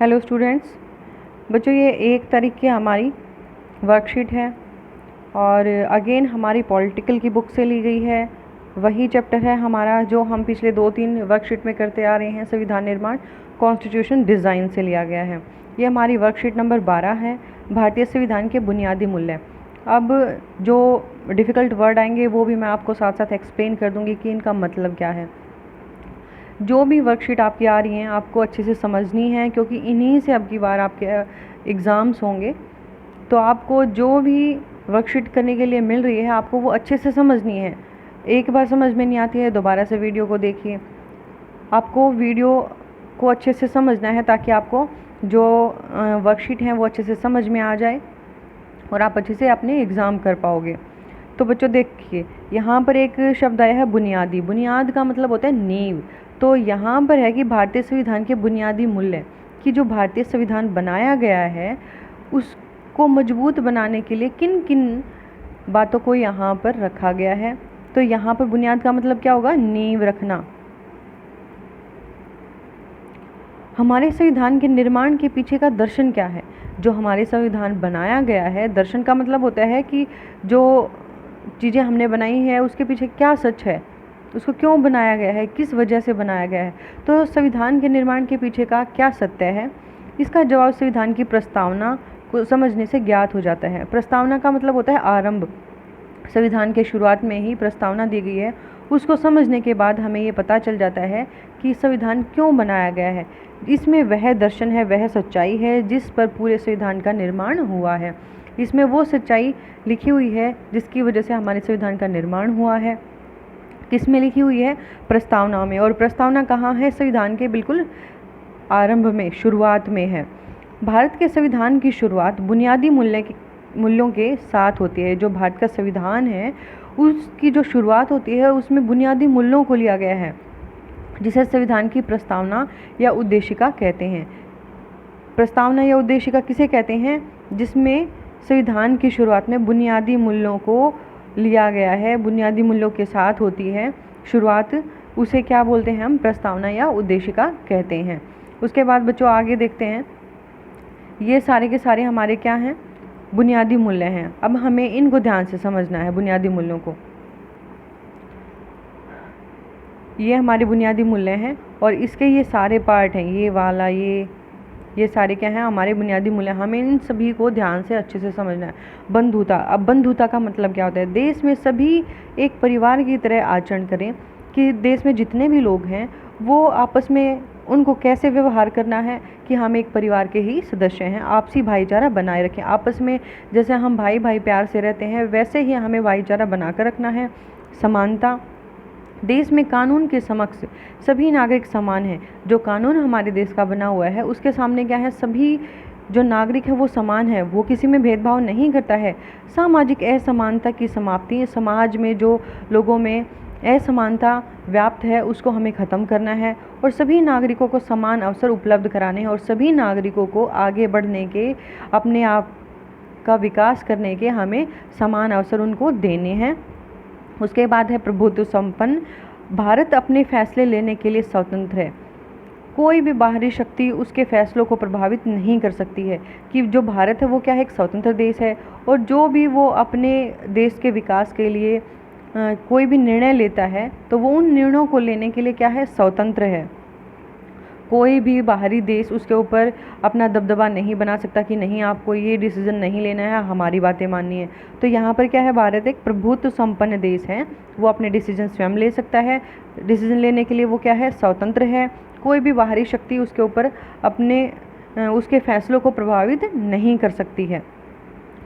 Hello students. बच्चों, ये 1 तारीख की हमारी वर्कशीट है और अगेन हमारी पॉलिटिकल की बुक से ली गई है। वही चैप्टर है हमारा जो हम पिछले 2-3 वर्कशीट में करते आ रहे हैं। संविधान निर्माण कॉन्स्टिट्यूशन डिज़ाइन से लिया गया है। ये हमारी वर्कशीट नंबर 12 है, भारतीय संविधान के बुनियादी मूल्य। अब जो डिफ़िकल्ट वर्ड आएंगे वो भी मैं आपको साथ साथ एक्सप्लेन कर दूँगी कि इनका मतलब क्या है। जो भी वर्कशीट आपकी आ रही हैं आपको अच्छे से समझनी है, क्योंकि इन्हीं से अब की बार आपके एग्ज़ाम्स होंगे। तो आपको जो भी वर्कशीट करने के लिए मिल रही है आपको वो अच्छे से समझनी है। एक बार समझ में नहीं आती है दोबारा से वीडियो को देखिए। आपको वीडियो को अच्छे से समझना है ताकि आपको जो वर्कशीट हैं वो अच्छे से समझ में आ जाए और आप अच्छे से अपने एग्ज़ाम कर पाओगे। तो बच्चों देखिए, यहाँ पर एक शब्द आया है बुनियादी। बुनियाद का मतलब होता है नींव। तो यहाँ पर है कि भारतीय संविधान के बुनियादी मूल्य, कि जो भारतीय संविधान बनाया गया है उसको मजबूत बनाने के लिए किन किन बातों को यहाँ पर रखा गया है। तो यहाँ पर बुनियाद का मतलब क्या होगा? नींव रखना। हमारे संविधान के निर्माण के पीछे का दर्शन क्या है? जो हमारे संविधान बनाया गया है, दर्शन का मतलब होता है कि जो चीज़ें हमने बनाई है उसके पीछे क्या सच है, उसको क्यों बनाया गया है, किस वजह से बनाया गया है। तो संविधान के निर्माण के पीछे का क्या सत्य है, इसका जवाब संविधान की प्रस्तावना को समझने से ज्ञात हो जाता है। प्रस्तावना का मतलब होता है आरंभ। संविधान के शुरुआत में ही प्रस्तावना दी गई है, उसको समझने के बाद हमें ये पता चल जाता है कि संविधान क्यों बनाया गया है। इसमें वह दर्शन है, वह सच्चाई है जिस पर पूरे संविधान का निर्माण हुआ है। इसमें वो सच्चाई लिखी हुई है जिसकी वजह से हमारे संविधान का निर्माण हुआ है। किसमें लिखी हुई है? प्रस्तावना में। और प्रस्तावना कहाँ है? संविधान के बिल्कुल आरंभ में, शुरुआत में है। भारत के संविधान की शुरुआत बुनियादी मूल्यों के साथ होती है। जो भारत का संविधान है उसकी जो शुरुआत होती है उसमें बुनियादी मूल्यों को लिया गया है, जिसे संविधान की प्रस्तावना या उद्देशिका कहते हैं। प्रस्तावना या उद्देशिका किसे कहते हैं? जिसमें संविधान की शुरुआत में बुनियादी मूल्यों को लिया गया है, बुनियादी मूल्यों के साथ होती है शुरुआत, उसे क्या बोलते हैं हम? प्रस्तावना या उद्देशिका कहते हैं। उसके बाद बच्चों आगे देखते हैं, ये सारे के सारे हमारे क्या हैं? बुनियादी मूल्य हैं। अब हमें इनको ध्यान से समझना है, बुनियादी मूल्यों को। ये हमारे बुनियादी मूल्य हैं और इसके ये सारे पार्ट हैं, ये वाला, ये सारे क्या हैं? हमारे बुनियादी मूल्य। हमें इन सभी को ध्यान से अच्छे से समझना है। बंधुता। अब बंधुता का मतलब क्या होता है? देश में सभी एक परिवार की तरह आचरण करें, कि देश में जितने भी लोग हैं वो आपस में उनको कैसे व्यवहार करना है कि हम एक परिवार के ही सदस्य हैं। आपसी भाईचारा बनाए रखें। आपस में जैसे हम भाई भाई प्यार से रहते हैं वैसे ही हमें भाईचारा बनाकर रखना है। समानता। देश में कानून के समक्ष सभी नागरिक समान हैं। जो कानून हमारे देश का बना हुआ है उसके सामने क्या है? सभी जो नागरिक है वो समान है, वो किसी में भेदभाव नहीं करता है। सामाजिक असमानता की समाप्ति। समाज में जो लोगों में असमानता व्याप्त है उसको हमें ख़त्म करना है और सभी नागरिकों को समान अवसर उपलब्ध कराने हैं और सभी नागरिकों को आगे बढ़ने के, अपने आप का विकास करने के हमें समान अवसर उनको देने हैं। उसके बाद है प्रभुत्व संपन्न। भारत अपने फैसले लेने के लिए स्वतंत्र है। कोई भी बाहरी शक्ति उसके फैसलों को प्रभावित नहीं कर सकती है। कि जो भारत है वो क्या है? एक स्वतंत्र देश है और जो भी वो अपने देश के विकास के लिए कोई भी निर्णय लेता है तो वो उन निर्णयों को लेने के लिए क्या है? स्वतंत्र है। कोई भी बाहरी देश उसके ऊपर अपना दबदबा नहीं बना सकता कि नहीं आपको ये डिसीज़न नहीं लेना है, हमारी बातें माननी है। तो यहाँ पर क्या है? भारत एक प्रभुत्व संपन्न देश है, वो अपने डिसीजन स्वयं ले सकता है। डिसीजन लेने के लिए वो क्या है? स्वतंत्र है। कोई भी बाहरी शक्ति उसके ऊपर उसके फैसलों को प्रभावित नहीं कर सकती है।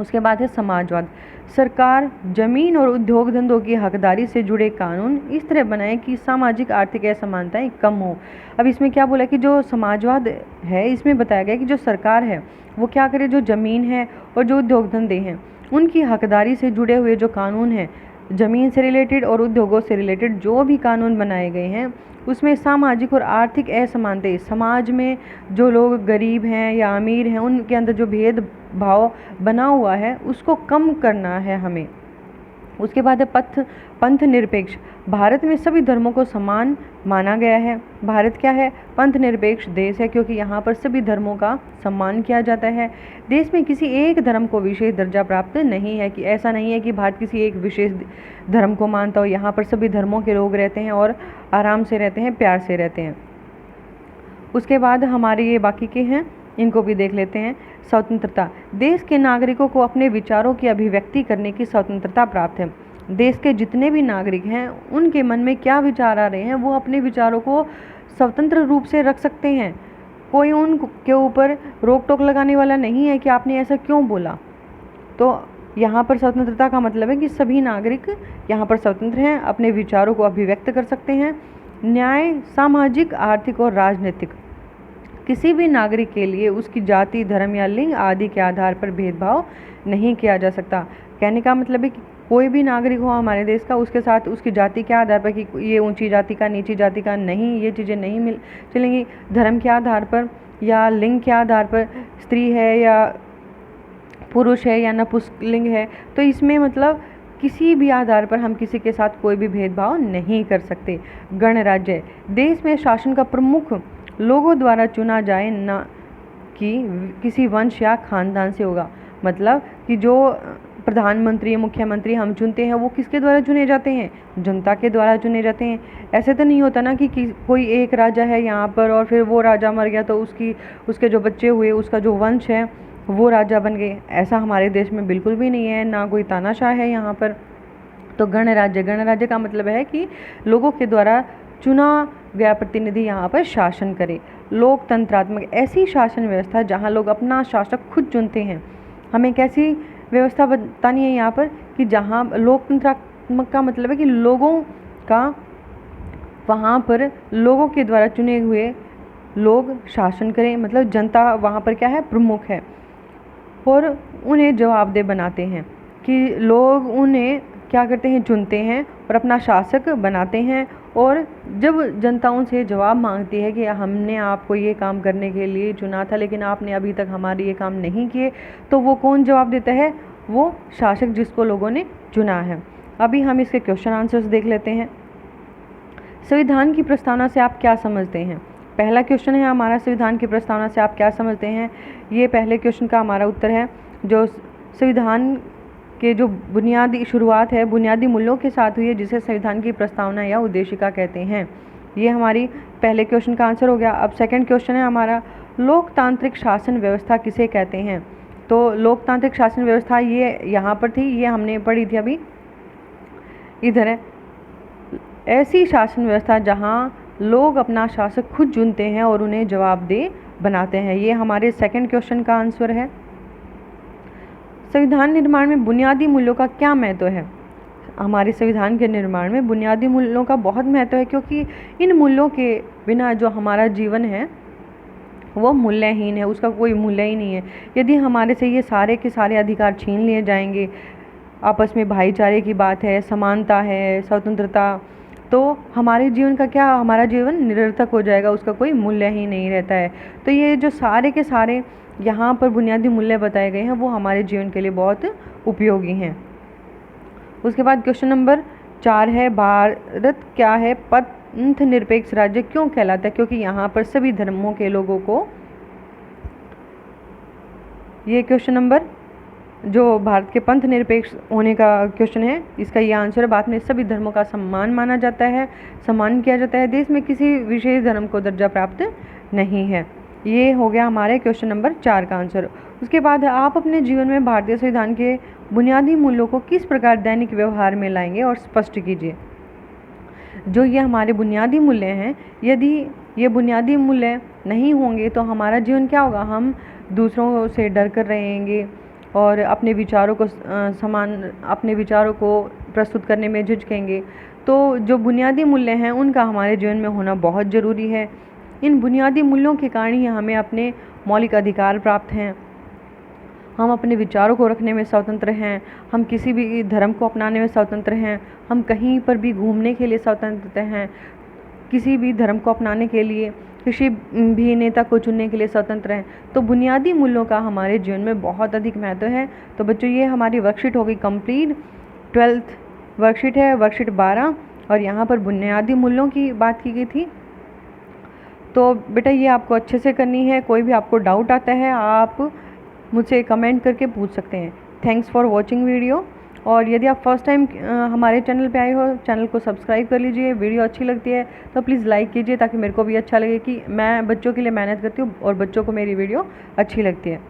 उसके बाद है समाजवाद। सरकार जमीन और उद्योग धंधों की हकदारी से जुड़े कानून इस तरह बनाए कि सामाजिक आर्थिक असमानताएं कम हो। अब इसमें क्या बोला कि जो समाजवाद है इसमें बताया गया कि जो सरकार है वो क्या करे? जो ज़मीन है और जो उद्योग धंधे हैं उनकी हकदारी से जुड़े हुए जो कानून हैं, ज़मीन से रिलेटेड और उद्योगों से रिलेटेड जो भी कानून बनाए गए हैं उसमें सामाजिक और आर्थिक असमानताएं, समाज में जो लोग गरीब हैं या अमीर हैं उनके अंदर जो भेदभाव बना हुआ है उसको कम करना है हमें। उसके बाद है पंथ निरपेक्ष। भारत में सभी धर्मों को समान माना गया है। भारत क्या है? पंथ निरपेक्ष देश है, क्योंकि यहाँ पर सभी धर्मों का सम्मान किया जाता है। देश में किसी एक धर्म को विशेष दर्जा प्राप्त नहीं है, कि ऐसा नहीं है कि भारत किसी एक विशेष धर्म को मानता हो। यहाँ पर सभी धर्मों के लोग रहते हैं और आराम से रहते हैं, प्यार से रहते हैं। उसके बाद हमारे ये बाकी के हैं, इनको भी देख लेते हैं। स्वतंत्रता। देश के नागरिकों को अपने विचारों की अभिव्यक्ति करने की स्वतंत्रता प्राप्त है। देश के जितने भी नागरिक हैं उनके मन में क्या विचार आ रहे हैं वो अपने विचारों को स्वतंत्र रूप से रख सकते हैं। कोई उनके ऊपर रोक टोक लगाने वाला नहीं है कि आपने ऐसा क्यों बोला। तो यहाँ पर स्वतंत्रता का मतलब है कि सभी नागरिक यहाँ पर स्वतंत्र हैं, अपने विचारों को अभिव्यक्त कर सकते हैं। न्याय, सामाजिक, आर्थिक और राजनीतिक। किसी भी नागरिक के लिए उसकी जाति, धर्म या लिंग आदि के आधार पर भेदभाव नहीं किया जा सकता। कहने का मतलब है कि कोई भी नागरिक हो हमारे देश का, उसके साथ उसकी जाति के आधार पर कि ये ऊंची जाति का, नीची जाति का, नहीं, ये चीज़ें नहीं चलेंगी। धर्म के आधार पर या लिंग के आधार पर, स्त्री है या पुरुष है या नपुंसकलिंग है, तो इसमें मतलब किसी भी आधार पर हम किसी के साथ कोई भी भेदभाव नहीं कर सकते। गणराज्य। देश में शासन का प्रमुख लोगों द्वारा चुना जाए, न कि किसी वंश या खानदान से होगा। मतलब कि जो प्रधानमंत्री, मुख्यमंत्री हम चुनते हैं वो किसके द्वारा चुने जाते हैं? जनता के द्वारा चुने जाते हैं। ऐसे तो नहीं होता ना कि कोई एक राजा है यहाँ पर और फिर वो राजा मर गया तो उसके जो बच्चे हुए, उसका जो वंश है वो राजा बन गए। ऐसा हमारे देश में बिल्कुल भी नहीं है, ना कोई तानाशाह है यहाँ पर। तो गणराज्य। गणराज्य का मतलब है कि लोगों के द्वारा चुना गया प्रतिनिधि यहाँ पर शासन करे। लोकतंत्रात्मक। ऐसी शासन व्यवस्था जहाँ लोग अपना शासक खुद चुनते हैं। हमें कैसी व्यवस्था बतानी है यहाँ पर कि जहाँ लोकतंत्रात्मक का मतलब है कि लोगों का, वहाँ पर लोगों के द्वारा चुने हुए लोग शासन करें। मतलब जनता वहाँ पर क्या है? प्रमुख है और उन्हें जवाबदेह बनाते हैं कि लोग उन्हें क्या करते हैं? चुनते हैं और अपना शासक बनाते हैं। और जब जनता उनसे जवाब मांगती है कि हमने आपको ये काम करने के लिए चुना था लेकिन आपने अभी तक हमारे ये काम नहीं किए, तो वो कौन जवाब देता है? वो शासक जिसको लोगों ने चुना है। अभी हम इसके क्वेश्चन आंसर्स देख लेते हैं। संविधान की प्रस्तावना से आप क्या समझते हैं? पहला क्वेश्चन है हमारा, संविधान की प्रस्तावना से आप क्या समझते हैं? ये पहले क्वेश्चन का हमारा उत्तर है। जो संविधान के जो बुनियादी शुरुआत है बुनियादी मूल्यों के साथ हुई है, जिसे संविधान की प्रस्तावना या उद्देशिका कहते हैं। ये हमारी पहले क्वेश्चन का आंसर हो गया। अब सेकंड क्वेश्चन है हमारा, लोकतांत्रिक शासन व्यवस्था किसे कहते हैं? तो लोकतांत्रिक शासन व्यवस्था ये यहाँ पर थी, ये हमने पढ़ी थी अभी, इधर है। ऐसी शासन व्यवस्था जहाँ लोग अपना शासक खुद चुनते हैं और उन्हें जवाबदेह बनाते हैं। ये हमारे सेकंड क्वेश्चन का आंसर है। संविधान निर्माण में बुनियादी मूल्यों का क्या महत्व है? हमारे संविधान के निर्माण में बुनियादी मूल्यों का बहुत महत्व है, क्योंकि इन मूल्यों के बिना जो हमारा जीवन है वो मूल्यहीन है, उसका कोई मूल्य ही नहीं है। यदि हमारे से ये सारे के सारे अधिकार छीन लिए जाएंगे, आपस में भाईचारे की बात है, समानता है, स्वतंत्रता, तो हमारे जीवन का क्या, हमारा जीवन निरर्थक हो जाएगा, उसका कोई मूल्य ही नहीं रहता है। तो ये जो सारे के सारे यहाँ पर बुनियादी मूल्य बताए गए हैं वो हमारे जीवन के लिए बहुत उपयोगी हैं। उसके बाद क्वेश्चन नंबर 4 है, भारत क्या है पंथ निरपेक्ष राज्य क्यों कहलाता है? क्योंकि यहाँ पर सभी धर्मों के लोगों को, ये क्वेश्चन नंबर जो भारत के पंथ निरपेक्ष होने का क्वेश्चन है, इसका ये आंसर है, भारत में सभी धर्मों का सम्मान माना जाता है, सम्मान किया जाता है, देश में किसी विशेष धर्म को दर्जा प्राप्त नहीं है। ये हो गया हमारे क्वेश्चन नंबर 4 का आंसर। उसके बाद आप अपने जीवन में भारतीय संविधान के बुनियादी मूल्यों को किस प्रकार दैनिक व्यवहार में लाएंगे और स्पष्ट कीजिए। जो ये हमारे बुनियादी मूल्य हैं, यदि ये बुनियादी मूल्य नहीं होंगे तो हमारा जीवन क्या होगा? हम दूसरों से डर कर रहेंगे और अपने विचारों को प्रस्तुत करने में झिझकेंगे। तो जो बुनियादी मूल्य हैं उनका हमारे जीवन में होना बहुत ज़रूरी है। इन बुनियादी मूल्यों के कारण ही हमें अपने मौलिक अधिकार प्राप्त हैं, हम अपने विचारों को रखने में स्वतंत्र हैं, हम किसी भी धर्म को अपनाने में स्वतंत्र हैं, हम कहीं पर भी घूमने के लिए स्वतंत्र हैं, किसी भी धर्म को अपनाने के लिए, किसी भी नेता को चुनने के लिए स्वतंत्र हैं। तो बुनियादी मूल्यों का हमारे जीवन में बहुत अधिक महत्व है। तो बच्चों, ये हमारी वर्कशीट हो गई कंप्लीट 12th वर्कशीट है वर्कशीट 12 और यहाँ पर बुनियादी मूल्यों की बात की गई थी। तो बेटा ये आपको अच्छे से करनी है। कोई भी आपको डाउट आता है आप मुझसे कमेंट करके पूछ सकते हैं। Thanks for watching video. और यदि आप फर्स्ट टाइम हमारे चैनल पे आए हो, चैनल को सब्सक्राइब कर लीजिए। वीडियो अच्छी लगती है तो प्लीज़ लाइक कीजिए ताकि मेरे को भी अच्छा लगे कि मैं बच्चों के लिए मेहनत करती हूँ और बच्चों को मेरी वीडियो अच्छी लगती है।